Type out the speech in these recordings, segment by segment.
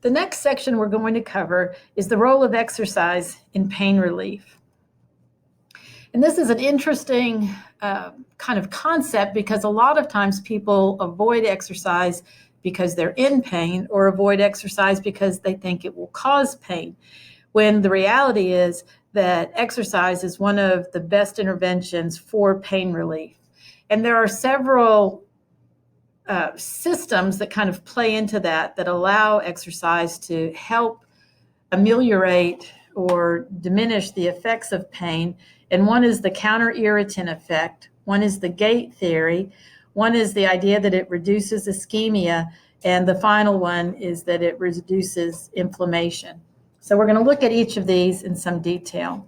The next section we're going to cover is the role of exercise in pain relief. And this is an interesting kind of concept because a lot of times people avoid exercise because they're in pain or avoid exercise because they think it will cause pain, when the reality is that exercise is one of the best interventions for pain relief. And there are several systems that kind of play into that allow exercise to help ameliorate or diminish the effects of pain. And one is the counter-irritant effect. One is the gait theory. One is the idea that it reduces ischemia. And the final one is that it reduces inflammation. So we're going to look at each of these in some detail.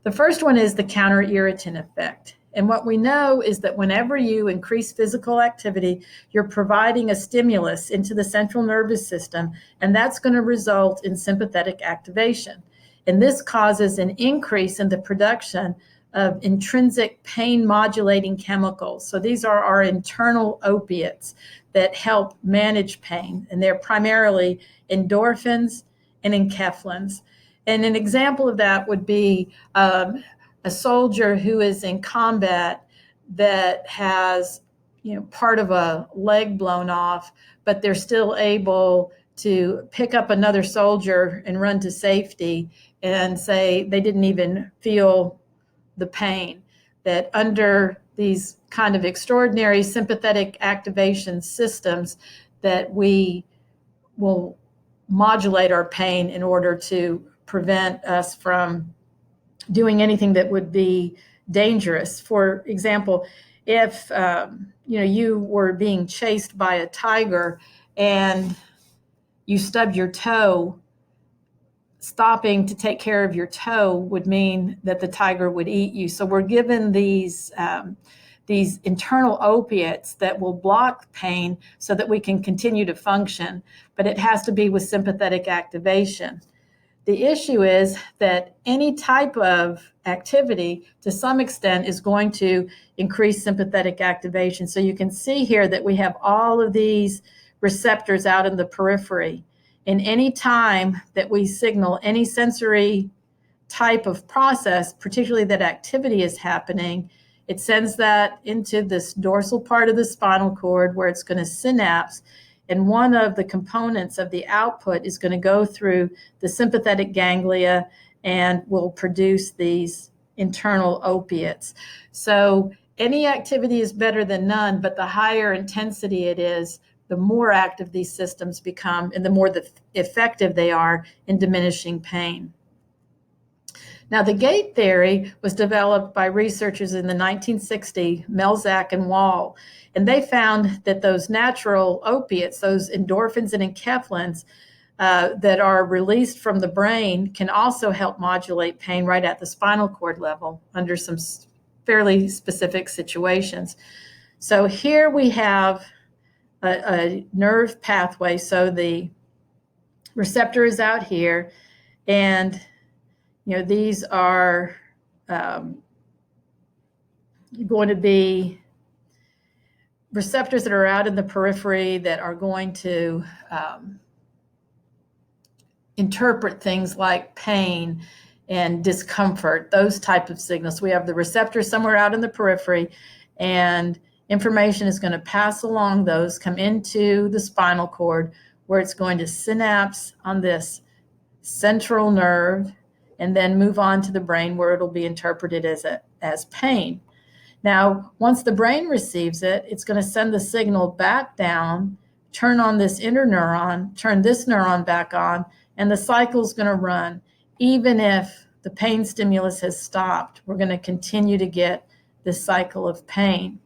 The first one is the counter-irritant effect. And what we know is that whenever you increase physical activity, you're providing a stimulus into the central nervous system, and that's going to result in sympathetic activation. And this causes an increase in the production of intrinsic pain modulating chemicals. So these are our internal opiates that help manage pain, and they're primarily endorphins and enkephalins. And an example of that would be a soldier who is in combat that has, part of a leg blown off, but they're still able to pick up another soldier and run to safety and say they didn't even feel the pain. That under these kind of extraordinary sympathetic activation systems that we will modulate our pain in order to prevent us from doing anything that would be dangerous. For example, if you were being chased by a tiger and you stubbed your toe, stopping to take care of your toe would mean that the tiger would eat you. So we're given these internal opiates that will block pain so that we can continue to function, but it has to be with sympathetic activation. The issue is that any type of activity, to some extent, is going to increase sympathetic activation. So you can see here that we have all of these receptors out in the periphery. And any time that we signal any sensory type of process, particularly that activity is happening, it sends that into this dorsal part of the spinal cord where it's going to synapse. And one of the components of the output is going to go through the sympathetic ganglia and will produce these internal opiates. So any activity is better than none, but the higher intensity it is, the more active these systems become and the more effective they are in diminishing pain. Now, the gait theory was developed by researchers in the 1960s, Melzack and Wall, and they found that those natural opiates, those endorphins and enkephalins that are released from the brain can also help modulate pain right at the spinal cord level under some fairly specific situations. So here we have a nerve pathway. So the receptor is out here, and these are going to be receptors that are out in the periphery that are going to interpret things like pain and discomfort, those type of signals. We have the receptor somewhere out in the periphery, and information is going to pass along those, come into the spinal cord, where it's going to synapse on this central nerve, and then move on to the brain where it'll be interpreted as pain. Now, once the brain receives it, it's going to send the signal back down, turn on this interneuron, turn this neuron back on, and the cycle's going to run. Even if the pain stimulus has stopped, we're going to continue to get this cycle of pain.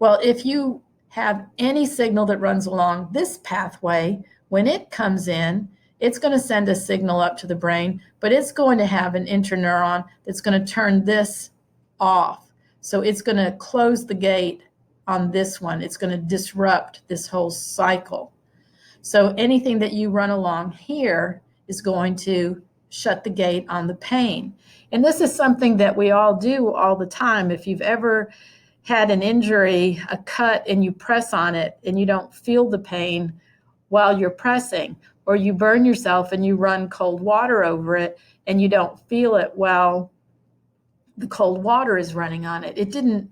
Well, if you have any signal that runs along this pathway, when it comes in, it's going to send a signal up to the brain, but it's going to have an interneuron that's going to turn this off. So it's going to close the gate on this one. It's going to disrupt this whole cycle. So anything that you run along here is going to shut the gate on the pain. And this is something that we all do all the time. If you've ever had an injury, a cut, and you press on it and you don't feel the pain while you're pressing, or you burn yourself and you run cold water over it and you don't feel it while the cold water is running on it. It didn't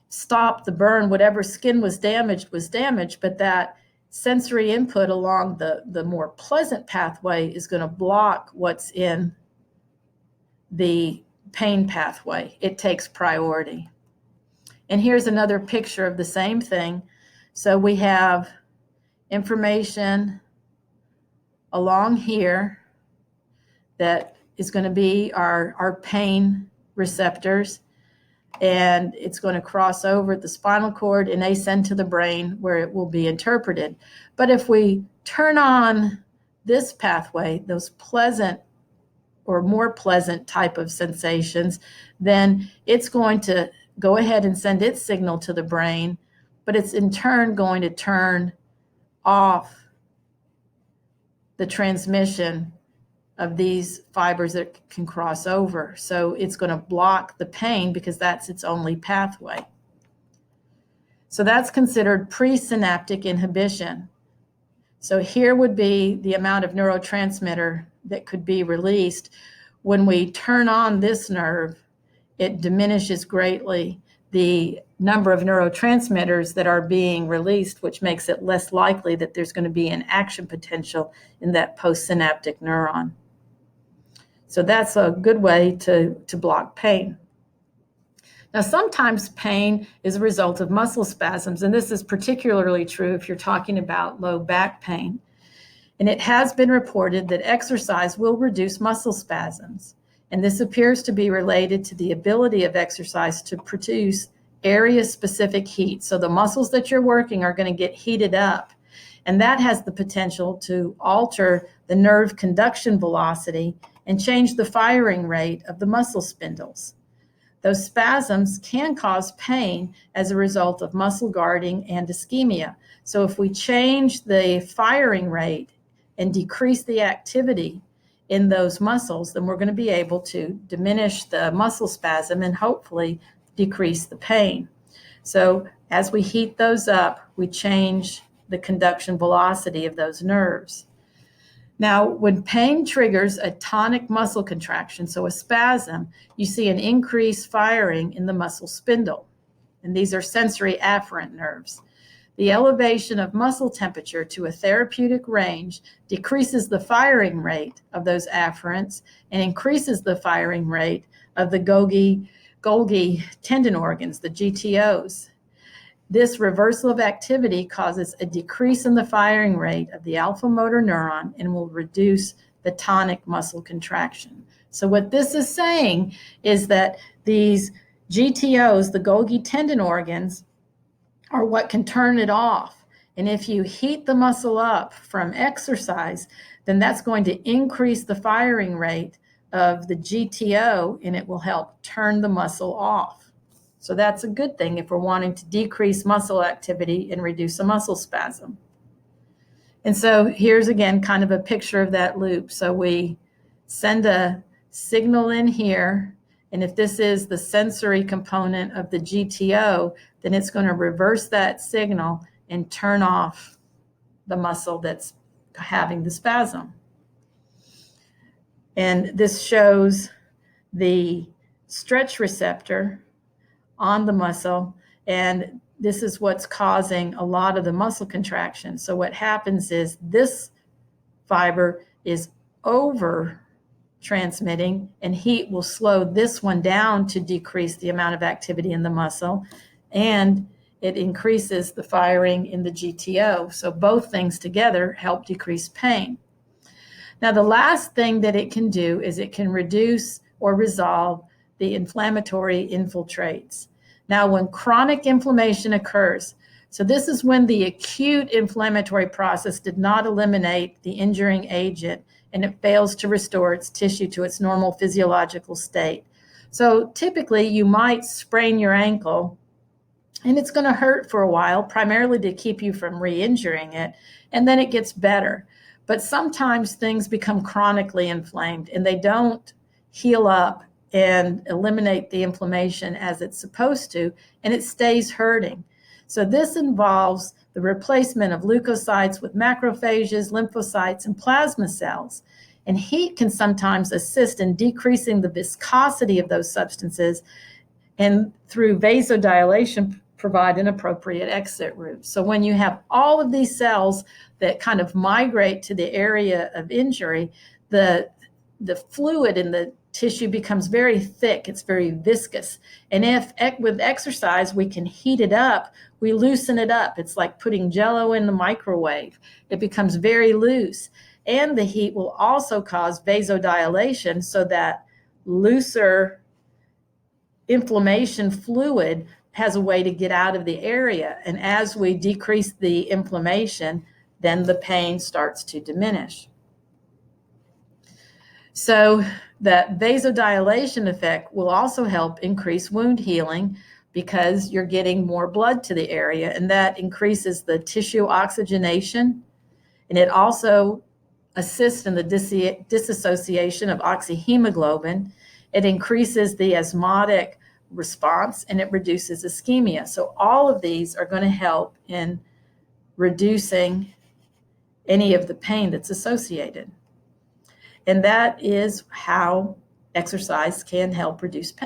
stop the burn. Whatever skin was damaged, but that sensory input along the more pleasant pathway is going to block what's in the pain pathway. It takes priority. And here's another picture of the same thing. So we have information along here that is going to be our pain receptors, and it's going to cross over the spinal cord and ascend to the brain where it will be interpreted. But if we turn on this pathway, those pleasant or more pleasant type of sensations, then it's going to go ahead and send its signal to the brain, but it's in turn going to turn off the transmission of these fibers that can cross over. So it's going to block the pain because that's its only pathway. So that's considered presynaptic inhibition. So here would be the amount of neurotransmitter that could be released. When we turn on this nerve, it diminishes greatly the number of neurotransmitters that are being released, which makes it less likely that there's going to be an action potential in that postsynaptic neuron. So that's a good way to block pain. Now, sometimes pain is a result of muscle spasms, and this is particularly true if you're talking about low back pain. And it has been reported that exercise will reduce muscle spasms. And this appears to be related to the ability of exercise to produce area-specific heat. So the muscles that you're working are going to get heated up. And that has the potential to alter the nerve conduction velocity and change the firing rate of the muscle spindles. Those spasms can cause pain as a result of muscle guarding and ischemia. So if we change the firing rate and decrease the activity in those muscles, then we're going to be able to diminish the muscle spasm and hopefully decrease the pain. So as we heat those up, we change the conduction velocity of those nerves. Now, when pain triggers a tonic muscle contraction, so a spasm, you see an increased firing in the muscle spindle. And these are sensory afferent nerves. The elevation of muscle temperature to a therapeutic range decreases the firing rate of those afferents and increases the firing rate of the Golgi tendon organs, the GTOs. This reversal of activity causes a decrease in the firing rate of the alpha motor neuron and will reduce the tonic muscle contraction. So what this is saying is that these GTOs, the Golgi tendon organs, are what can turn it off. And if you heat the muscle up from exercise, then that's going to increase the firing rate of the GTO, and it will help turn the muscle off. So that's a good thing if we're wanting to decrease muscle activity and reduce a muscle spasm. And so here's again kind of a picture of that loop. So we send a signal in here, and if this is the sensory component of the GTO, then it's going to reverse that signal and turn off the muscle that's having the spasm. And this shows the stretch receptor on the muscle, and this is what's causing a lot of the muscle contraction. So what happens is this fiber is over transmitting, and heat will slow this one down to decrease the amount of activity in the muscle, and it increases the firing in the GTO. So both things together help decrease pain. Now, the last thing that it can do is it can reduce or resolve the inflammatory infiltrates. Now, when chronic inflammation occurs, so this is when the acute inflammatory process did not eliminate the injuring agent and it fails to restore its tissue to its normal physiological state. So typically you might sprain your ankle and it's going to hurt for a while, primarily to keep you from re-injuring it, and then it gets better. But sometimes things become chronically inflamed and they don't heal up and eliminate the inflammation as it's supposed to, and it stays hurting. So this involves the replacement of leukocytes with macrophages, lymphocytes, and plasma cells. And heat can sometimes assist in decreasing the viscosity of those substances, and through vasodilation provide an appropriate exit route. So when you have all of these cells that kind of migrate to the area of injury, the fluid in the tissue becomes very thick, it's very viscous. And if with exercise we can heat it up, we loosen it up. It's like putting Jell-O in the microwave. It becomes very loose. And the heat will also cause vasodilation, so that looser inflammation fluid has a way to get out of the area. And as we decrease the inflammation, then the pain starts to diminish. So that vasodilation effect will also help increase wound healing, because you're getting more blood to the area, and that increases the tissue oxygenation. And it also assists in the dissociation of oxyhemoglobin. It increases the osmotic response, and it reduces ischemia. So all of these are going to help in reducing any of the pain that's associated. And that is how exercise can help reduce pain.